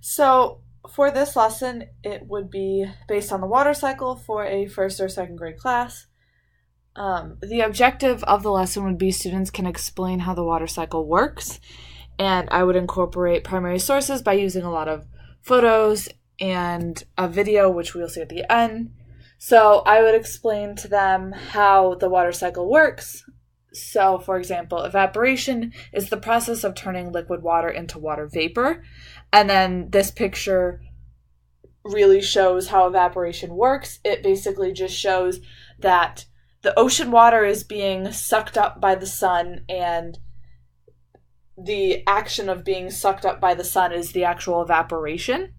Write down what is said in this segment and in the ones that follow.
So for this lesson, it would be based on the water cycle for a first or second grade class. The objective of the lesson would be students can explain how the water cycle works, and I would incorporate primary sources by using a lot of photos and a video, which we'll see at the end. So I would explain to them how the water cycle works. So, for example, evaporation is the process of turning liquid water into water vapor. And then this picture really shows how evaporation works. It basically just shows that the ocean water is being sucked up by the sun, and the action of being sucked up by the sun is the actual evaporation.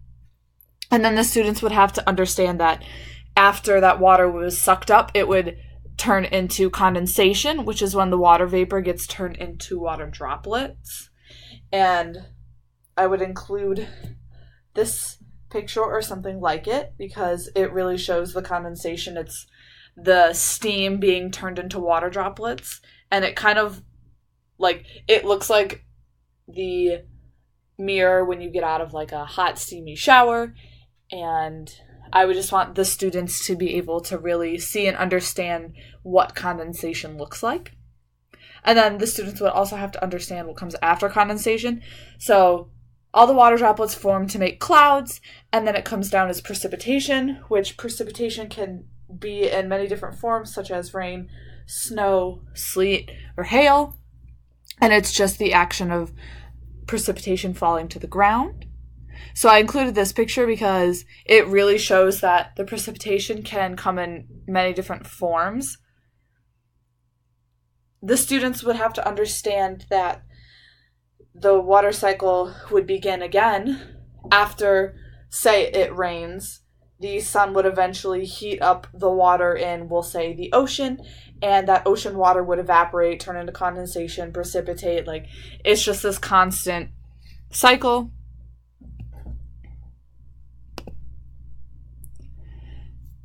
And then the students would have to understand that after that water was sucked up, it would turn into condensation, which is when the water vapor gets turned into water droplets. And I would include this picture or something like it because it really shows the condensation. It's the steam being turned into water droplets, and it kind of it looks like the mirror when you get out of like a hot steamy shower. And I would just want the students to be able to really see and understand what condensation looks like. And then the students would also have to understand what comes after condensation. So all the water droplets form to make clouds, and then it comes down as precipitation, which precipitation can be in many different forms, such as rain, snow, sleet, or hail. And it's just the action of precipitation falling to the ground. So I included this picture because it really shows that the precipitation can come in many different forms. The students would have to understand that the water cycle would begin again after, say, it rains. The sun would eventually heat up the water in, we'll say, the ocean, and that ocean water would evaporate, turn into condensation, precipitate. It's just this constant cycle.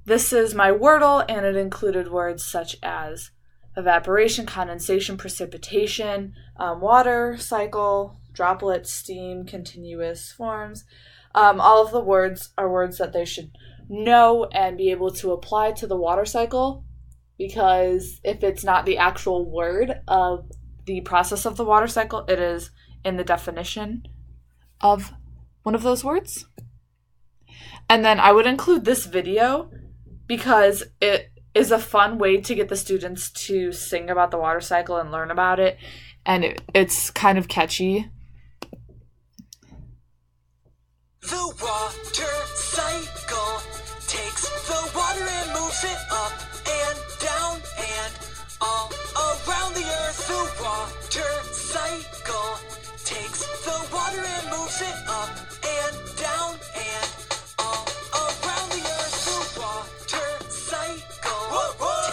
This is my Wordle, and it included words such as evaporation, condensation, precipitation, water cycle, droplets, steam, continuous forms. All of the words are words that they should know and be able to apply to the water cycle, because if it's not the actual word of the process of the water cycle, it is in the definition of one of those words. And then I would include this video because it is a fun way to get the students to sing about the water cycle and learn about it, and it's kind of catchy. The water cycle takes the water and moves it up and down and all around the earth. The water cycle takes the water and moves it up and down and all around the earth. The water cycle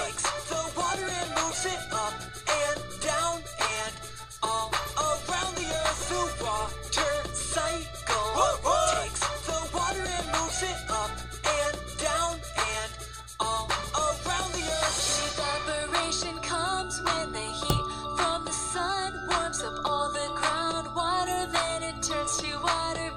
takes the water and moves it up and down and all around the earth. The water cycle takes the water and moves it up and down and all around the earth. Evaporation comes when the heat from the sun warms up all the groundwater, then it turns to water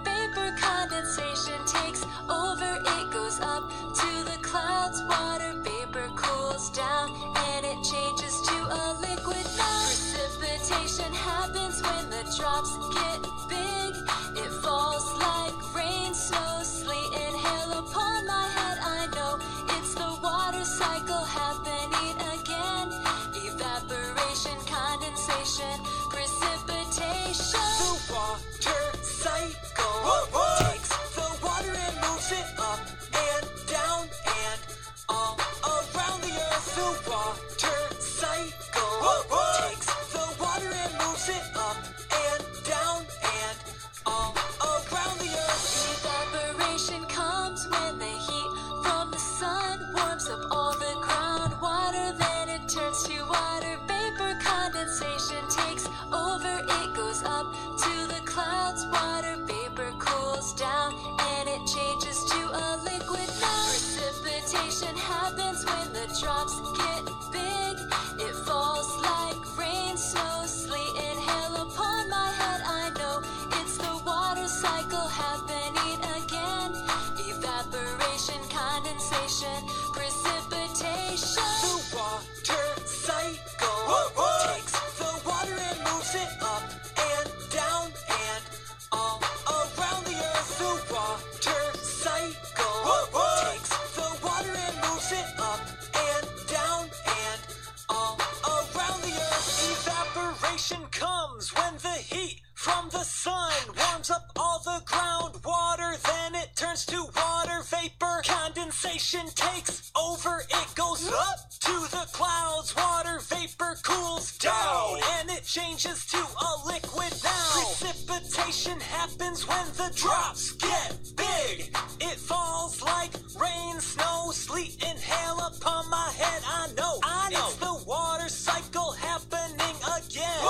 Evaporation takes over, it goes up to the clouds. Water vapor cools down, and it changes to a liquid now. Precipitation happens when the drops get big. It falls like rain, snow, sleet, and hail upon my head. I know. It's the water cycle happening again.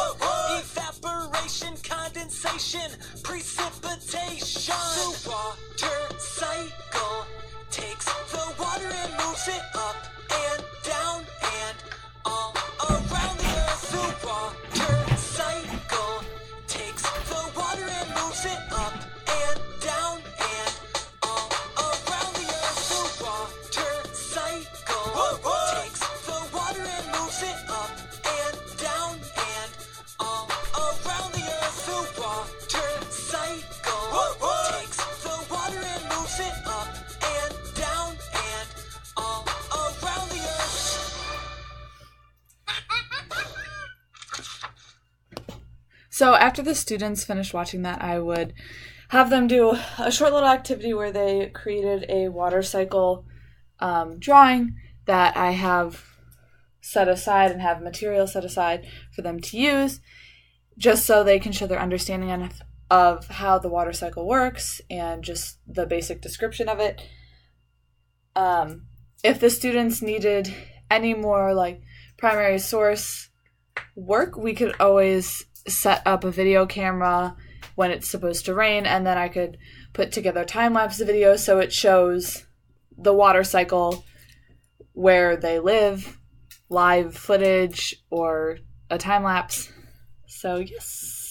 Evaporation, condensation, precipitation. The water cycle takes the water and moves it up and down and all around the earth. The water cycle takes the water and moves it up and down and all around the earth. The water cycle takes the water and moves it up and down and all around the earth. The water cycle takes the water and moves it up and down and all around the earth. So after the students finished watching that, I would have them do a short little activity where they created a water cycle drawing that I have set aside and have material set aside for them to use, just so they can show their understanding of how the water cycle works and just the basic description of it. If the students needed any more like primary source work, we could always set up a video camera when it's supposed to rain, and then I could put together time-lapse videos so it shows the water cycle where they live, live footage, or a time-lapse. So yes.